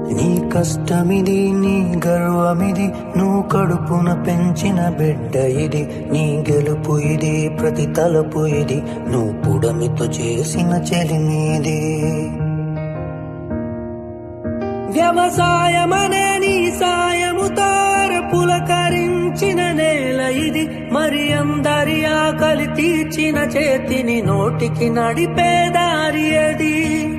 నీ కష్టమిది, నీ గర్వమిది, నువ్వు కడుపున పెంచిన బిడ్డ ఇది. నీ గెలుపు ఇది, ప్రతి తలపు ఇది, నువ్వు పుడమితో చేసిన చెలిమీది. వ్యవసాయమనే నీ సాయముతో పులకరించిన నేల ఇది. మరి అందరి ఆకలి తీర్చిన చేతిని నోటికి నడిపే దారి అది.